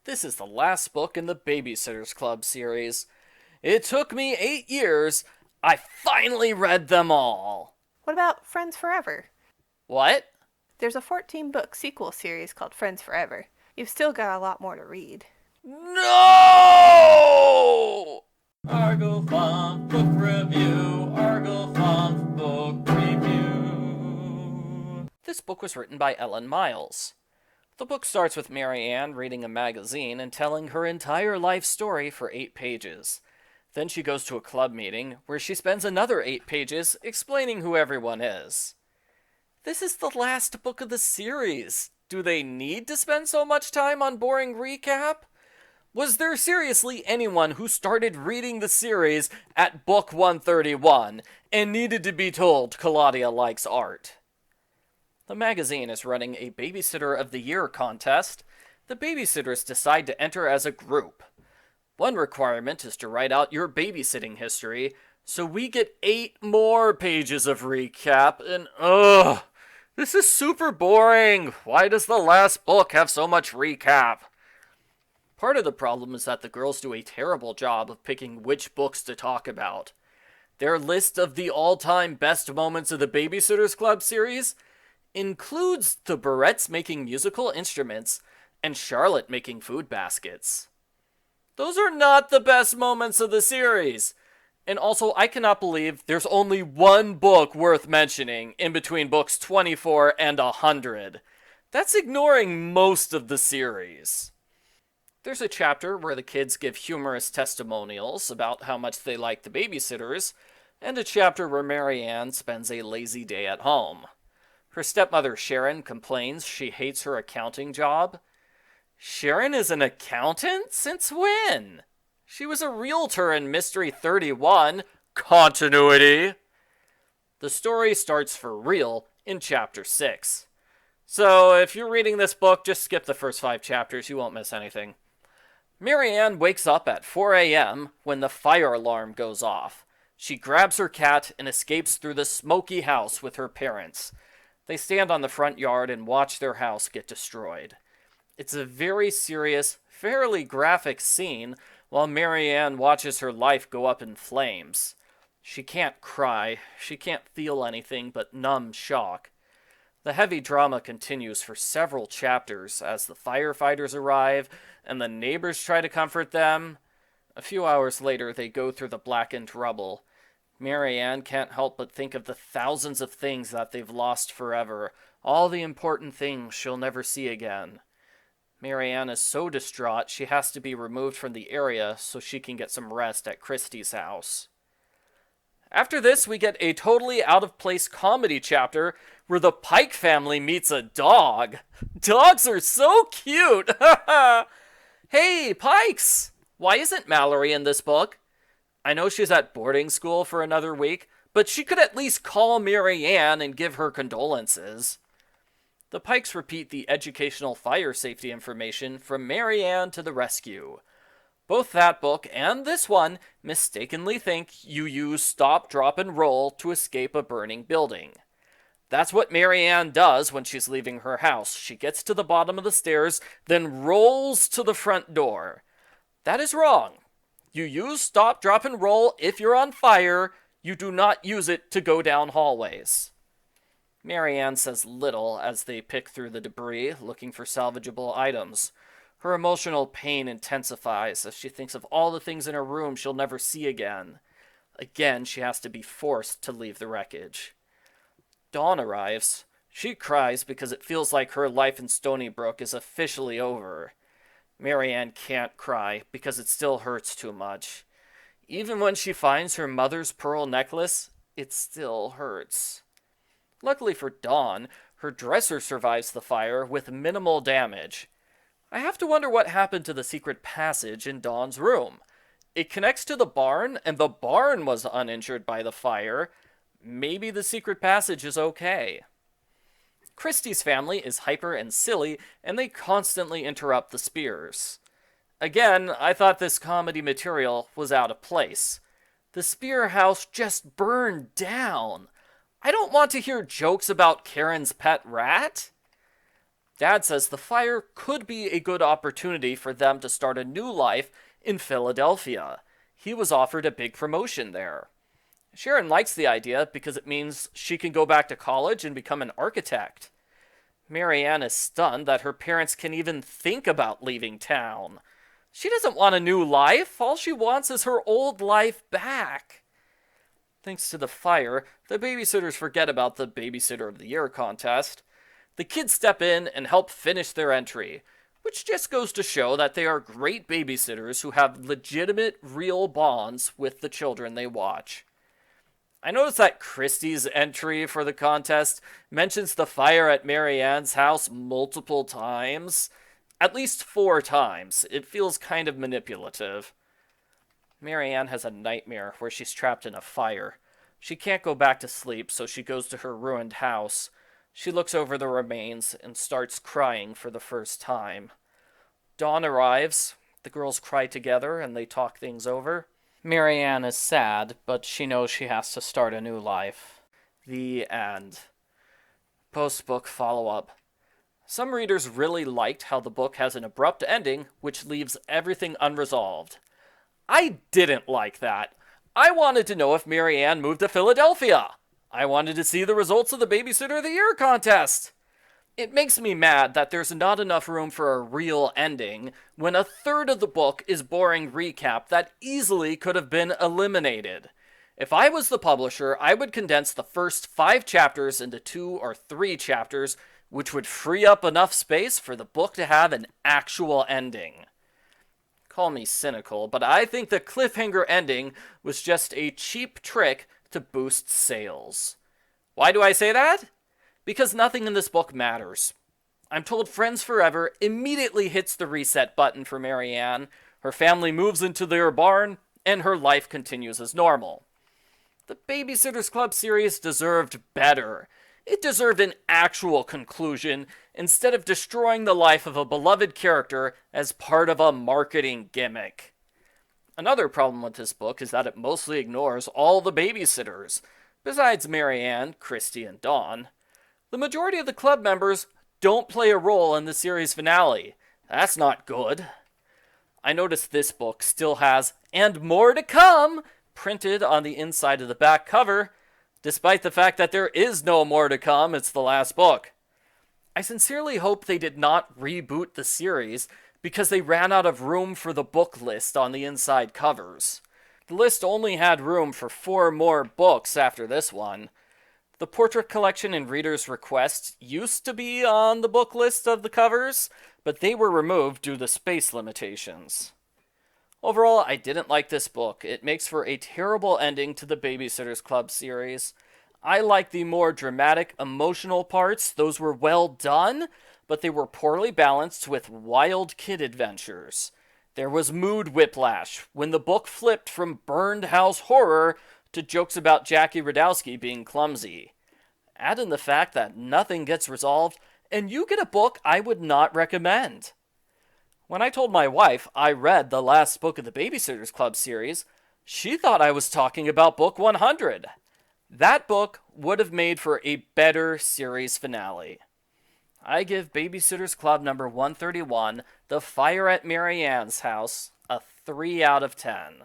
This is the last book in the Babysitter's Club series. It took me 8 years. I finally read them all. What about Friends Forever? What? There's a 14-book sequel series called Friends Forever. You've still got a lot more to read. No! Argofunk Book Review, Argofunk Book Review. This book was written by Ellen Miles. The book starts with Mary Ann reading a magazine and telling her entire life story for 8 pages. Then she goes to a club meeting where she spends another 8 pages explaining who everyone is. This is the last book of the series. Do they need to spend so much time on boring recap? Was there seriously anyone who started reading the series at book 131 and needed to be told Claudia likes art? The magazine is running a Babysitter of the Year contest. The babysitters decide to enter as a group. One requirement is to write out your babysitting history, so we get 8 more pages of recap, and this is super boring. Why does the last book have so much recap? Part of the problem is that the girls do a terrible job of picking which books to talk about. Their list of the all-time best moments of the Babysitters Club series includes the Barretts making musical instruments and Charlotte making food baskets. Those are not the best moments of the series. And also, I cannot believe there's only one book worth mentioning in between books 24 and 100. That's ignoring most of the series. There's a chapter where the kids give humorous testimonials about how much they like the babysitters, and a chapter where Mary Ann spends a lazy day at home. Her stepmother Sharon complains she hates her accounting job. Sharon is an accountant? Since when? She was a realtor in Mystery 31. Continuity. The story starts for real in chapter 6. So if you're reading this book, just skip the first 5 chapters. You won't miss anything. Mary Ann wakes up at 4 a.m. when the fire alarm goes off. She grabs her cat and escapes through the smoky house with her parents. They stand on the front yard and watch their house get destroyed. It's a very serious, fairly graphic scene while Mary Ann watches her life go up in flames. She can't cry. She can't feel anything but numb shock. The heavy drama continues for several chapters as the firefighters arrive and the neighbors try to comfort them. A few hours later, they go through the blackened rubble. Mary Ann can't help but think of the thousands of things that they've lost forever, all the important things she'll never see again. Mary Ann is so distraught she has to be removed from the area so she can get some rest at Christie's house. After this, we get a totally out-of-place comedy chapter where the Pike family meets a dog. Dogs are so cute! Hey, Pikes! Why isn't Mallory in this book? I know she's at boarding school for another week, but she could at least call Mary Ann and give her condolences. The Pikes repeat the educational fire safety information from Mary Ann to the rescue. Both that book and this one mistakenly think you use stop, drop, and roll to escape a burning building. That's what Mary Ann does when she's leaving her house. She gets to the bottom of the stairs, then rolls to the front door. That is wrong. You use stop, drop, and roll if you're on fire. You do not use it to go down hallways. Mary Ann says little as they pick through the debris, looking for salvageable items. Her emotional pain intensifies as she thinks of all the things in her room she'll never see again. Again, she has to be forced to leave the wreckage. Dawn arrives. She cries because it feels like her life in Stony Brook is officially over. Mary Ann can't cry because it still hurts too much. Even when she finds her mother's pearl necklace, it still hurts. Luckily for Dawn, her dresser survives the fire with minimal damage. I have to wonder what happened to the secret passage in Dawn's room. It connects to the barn, and the barn was uninjured by the fire. Maybe the secret passage is okay. Christie's family is hyper and silly, and they constantly interrupt the Spears. Again, I thought this comedy material was out of place. The Spear house just burned down. I don't want to hear jokes about Karen's pet rat. Dad says the fire could be a good opportunity for them to start a new life in Philadelphia. He was offered a big promotion there. Sharon likes the idea because it means she can go back to college and become an architect. Marianne is stunned that her parents can even think about leaving town. She doesn't want a new life. All she wants is her old life back. Thanks to the fire, the babysitters forget about the Babysitter of the Year contest. The kids step in and help finish their entry, which just goes to show that they are great babysitters who have legitimate, real bonds with the children they watch. I noticed that Christie's entry for the contest mentions the fire at Marianne's house multiple times. At least 4 times. It feels kind of manipulative. Marianne has a nightmare where she's trapped in a fire. She can't go back to sleep, so she goes to her ruined house. She looks over the remains and starts crying for the first time. Dawn arrives. The girls cry together and they talk things over. Marianne is sad, but she knows she has to start a new life. The end. Post-book follow-up. Some readers really liked how the book has an abrupt ending, which leaves everything unresolved. I didn't like that. I wanted to know if Marianne moved to Philadelphia. I wanted to see the results of the Babysitter of the Year contest. It makes me mad that there's not enough room for a real ending when a third of the book is boring recap that easily could have been eliminated. If I was the publisher, I would condense the first 5 chapters into 2 or 3 chapters, which would free up enough space for the book to have an actual ending. Call me cynical, but I think the cliffhanger ending was just a cheap trick to boost sales. Why do I say that? Because nothing in this book matters. I'm told Friends Forever immediately hits the reset button for Marianne, her family moves into their barn, and her life continues as normal. The Babysitter's Club series deserved better. It deserved an actual conclusion instead of destroying the life of a beloved character as part of a marketing gimmick. Another problem with this book is that it mostly ignores all the babysitters, besides Marianne, Christy, and Dawn. The majority of the club members don't play a role in the series finale. That's not good. I noticed this book still has "and more to come" printed on the inside of the back cover, despite the fact that there is no more to come. It's the last book. I sincerely hope they did not reboot the series because they ran out of room for the book list on the inside covers. The list only had room for 4 more books after this one. The portrait collection and reader's request used to be on the book list of the covers, but they were removed due to space limitations. Overall, I didn't like this book. It makes for a terrible ending to the Babysitter's Club series. I like the more dramatic, emotional parts. Those were well done, but they were poorly balanced with wild kid adventures. There was mood whiplash when the book flipped from burned house horror to jokes about Jackie Radowski being clumsy. Add in the fact that nothing gets resolved, and you get a book I would not recommend. When I told my wife I read the last book of the Babysitter's Club series, she thought I was talking about book 100. That book would have made for a better series finale. I give Babysitter's Club number 131, The Fire at Marianne's House, a 3 out of 10.